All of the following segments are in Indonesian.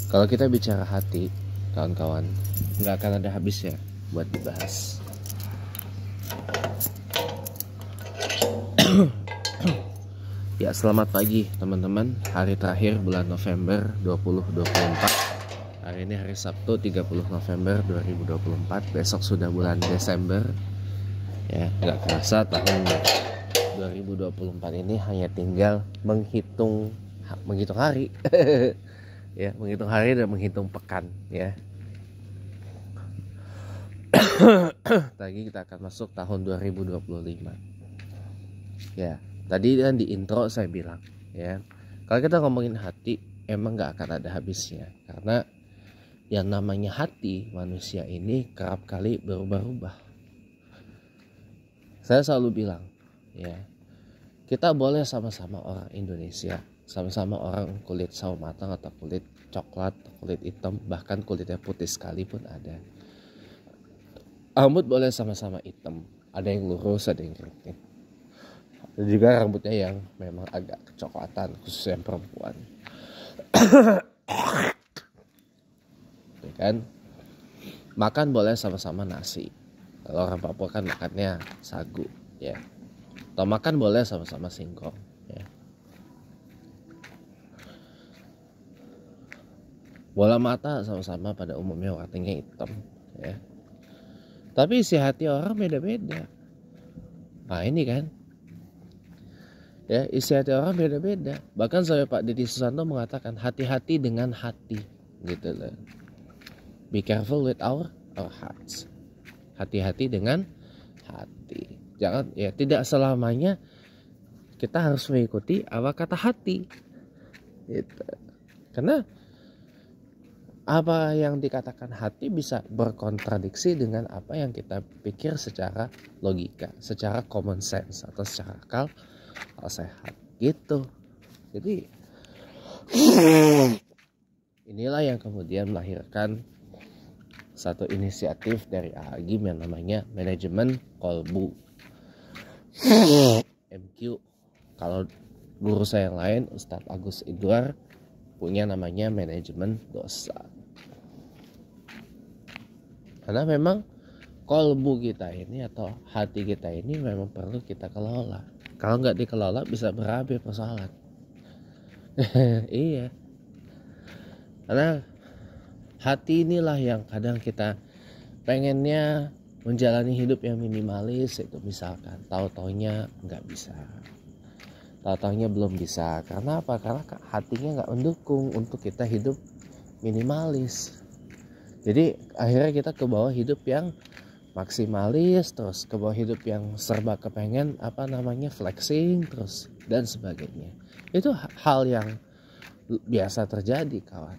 Kalau kita bicara hati, kawan-kawan, nggak akan ada habisnya buat dibahas. Ya, selamat pagi teman-teman. Hari terakhir bulan November 2024. Hari ini hari Sabtu 30 November 2024. Besok sudah bulan Desember. Ya, nggak kerasa tahun 2024 ini hanya tinggal menghitung hari. Ya, menghitung hari dan menghitung pekan ya. Lagi kita akan masuk tahun 2025. Ya, tadi kan di intro saya bilang ya, kalau kita ngomongin hati emang nggak akan ada habisnya, karena yang namanya hati manusia ini kerap kali berubah-ubah. Saya selalu bilang ya, kita boleh sama-sama orang Indonesia, sama-sama orang kulit sawo matang atau kulit coklat, kulit hitam, bahkan kulitnya putih sekalipun ada. Rambut boleh sama-sama hitam, ada yang lurus, ada yang keriting. Ada juga rambutnya yang memang agak kecoklatan, khusus yang perempuan. Ya kan? Makan boleh sama-sama nasi. Kalau orang Papua kan makannya sagu, ya. Atau makan boleh sama-sama singkong, ya. Bola mata sama-sama pada umumnya warnanya hitam, ya. Tapi isi hati orang beda-beda. Nah ini kan, ya, isi hati orang beda-beda. Bahkan sampai Pak Deddy Susanto mengatakan hati-hati dengan hati, gitu loh. Be careful with our hearts. Hati-hati dengan hati. Jangan, ya, tidak selamanya kita harus mengikuti apa kata hati. Gitu. Karena apa yang dikatakan hati bisa berkontradiksi dengan apa yang kita pikir secara logika, secara common sense atau secara akal sehat gitu. Jadi inilah yang kemudian melahirkan satu inisiatif dari AAGIM yang namanya manajemen kolbu, MQ. Kalau guru saya yang lain, Ustadz Agus Idwar, punya namanya manajemen dosa. Karena memang kolbu kita ini atau hati kita ini memang perlu kita kelola. Kalau nggak dikelola bisa berabe persoalan. Iya. Karena hati inilah yang kadang kita pengennya menjalani hidup yang minimalis, itu misalkan tahu-taunya nggak bisa, tahu-taunya belum bisa. Karena apa? Karena hatinya nggak mendukung untuk kita hidup minimalis. Jadi akhirnya kita ke bawah hidup yang maksimalis, terus ke bawah hidup yang serba kepengen flexing terus dan sebagainya. Itu hal yang biasa terjadi, kawan.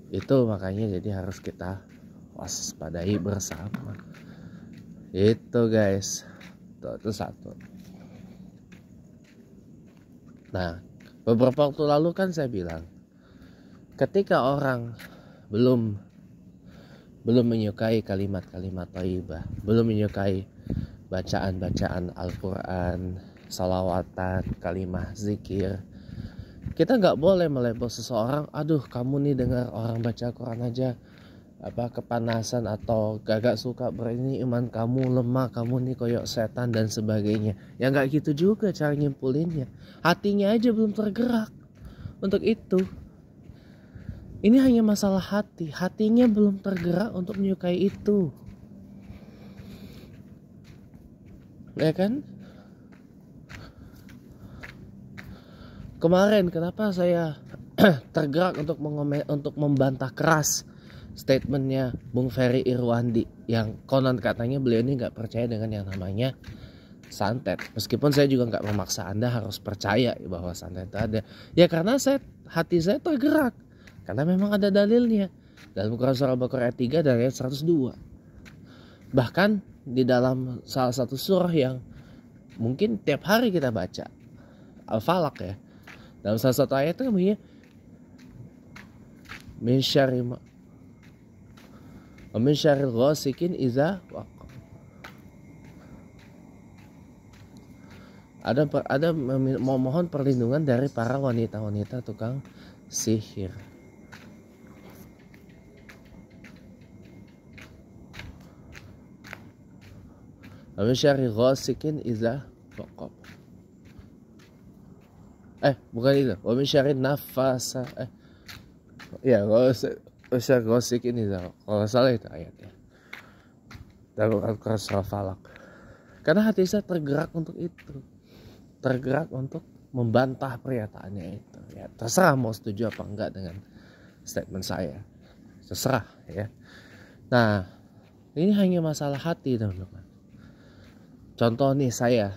Itu makanya jadi harus kita waspadai bersama. Itu guys. Itu satu. Nah, beberapa waktu lalu kan saya bilang, ketika orang belum menyukai kalimat-kalimat thayyibah, belum menyukai bacaan-bacaan Al-Quran, salawatan, kalimah zikir, kita nggak boleh melabel seseorang, aduh kamu nih dengar orang baca Quran aja kepanasan atau gak suka, berarti iman kamu lemah, kamu nih koyok setan dan sebagainya. Ya nggak gitu juga cara nyimpulinnya. Hatinya aja belum tergerak untuk itu. Ini hanya masalah hati. Hatinya belum tergerak untuk menyukai itu. Ya kan? Kemarin kenapa saya tergerak untuk membantah keras statementnya Bung Ferry Irwandi yang konon katanya beliau ini nggak percaya dengan yang namanya santet. Meskipun saya juga nggak memaksa Anda harus percaya bahwa santet itu ada. Ya karena hati saya tergerak. Karena memang ada dalilnya. Dalam Quran surah Al-Baqarah ayat 3 dan ayat 102. Bahkan di dalam salah satu surah yang mungkin tiap hari kita baca, Al-Falaq ya. Dalam salah satu ayat itu namanya min syarril ghasikin iza waqab. ada memohon perlindungan dari para wanita-wanita tukang sihir. Wa syarri ghasikin idza waqab. Bukan itu. Wa syarri nafasa. Ya, syarri ghasikin idza. Kalau salah itu ayatnya. Dalam Al-Qur'an surah Falaq. Karena hati saya tergerak untuk itu. Tergerak untuk membantah pernyataannya itu. Ya, terserah mau setuju apa enggak dengan statement saya. Terserah ya. Nah, ini hanya masalah hati, teman-teman. Contoh nih saya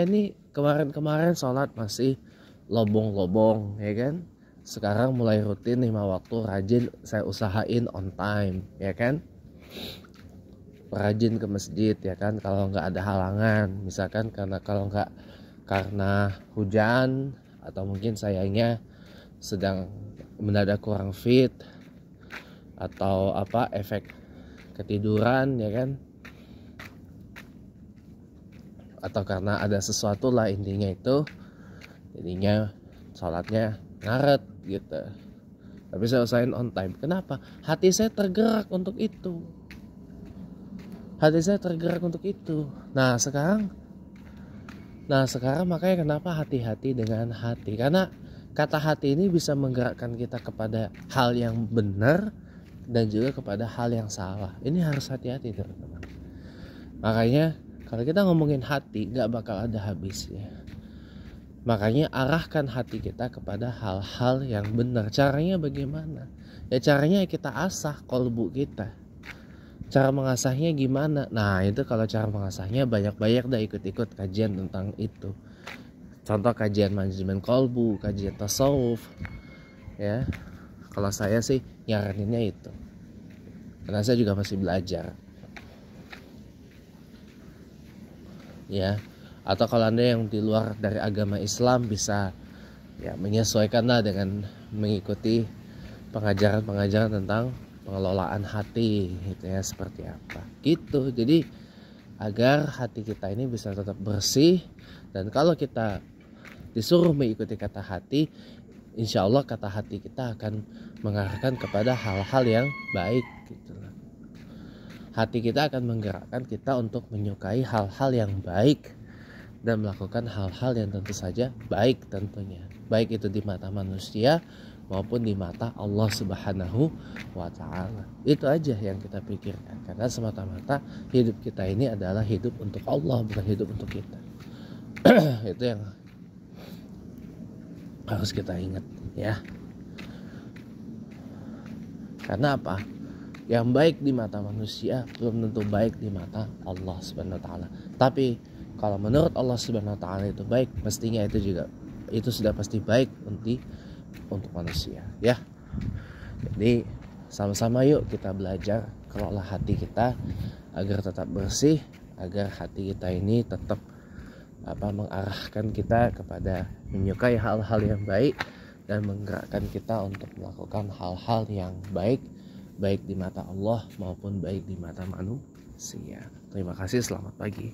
ini kemarin sholat masih lobong-lobong ya kan. Sekarang mulai rutin 5 waktu, rajin saya usahain on time ya kan. Rajin ke masjid ya kan, kalau nggak ada halangan, misalkan karena hujan atau mungkin sayanya sedang mendadak kurang fit atau efek ketiduran ya kan, atau karena ada sesuatu lah, intinya itu jadinya sholatnya ngaret gitu. Tapi saya usahain on time. Kenapa? Hati saya tergerak untuk itu. Nah sekarang makanya kenapa hati-hati dengan hati. Karena kata hati ini bisa menggerakkan kita kepada hal yang benar dan juga kepada hal yang salah. Ini harus hati-hati, teman-teman. Makanya kalau kita ngomongin hati gak bakal ada habisnya. Makanya arahkan hati kita kepada hal-hal yang benar. Caranya bagaimana? Ya caranya kita asah kolbu kita. Cara mengasahnya gimana? Nah itu kalau cara mengasahnya banyak-banyak dah ikut-ikut kajian tentang itu. Contoh kajian manajemen kolbu, kajian tasawuf ya. Kalau saya sih nyaraninnya itu, karena saya juga masih belajar ya. Atau kalau Anda yang di luar dari agama Islam bisa ya menyesuaikanlah dengan mengikuti pengajaran tentang pengelolaan hati gitu ya, seperti apa gitu. Jadi agar hati kita ini bisa tetap bersih, dan kalau kita disuruh mengikuti kata hati, insya Allah kata hati kita akan mengarahkan kepada hal-hal yang baik gitu. Hati kita akan menggerakkan kita untuk menyukai hal-hal yang baik dan melakukan hal-hal yang tentu saja baik tentunya, baik itu di mata manusia maupun di mata Allah Subhanahu wa Ta'ala. Itu aja yang kita pikirkan, karena semata-mata hidup kita ini adalah hidup untuk Allah, bukan hidup untuk kita. Itu yang harus kita ingat ya. Karena apa? Yang baik di mata manusia belum tentu baik di mata Allah Subhanahu wa Ta'ala. Tapi kalau menurut Allah Subhanahu wa Ta'ala itu baik, mestinya itu sudah pasti baik untuk manusia ya. Jadi sama-sama yuk kita belajar kelola hati kita agar tetap bersih, agar hati kita ini tetap mengarahkan kita kepada menyukai hal-hal yang baik dan menggerakkan kita untuk melakukan hal-hal yang baik di mata Allah maupun baik di mata manusia. Terima kasih, selamat pagi.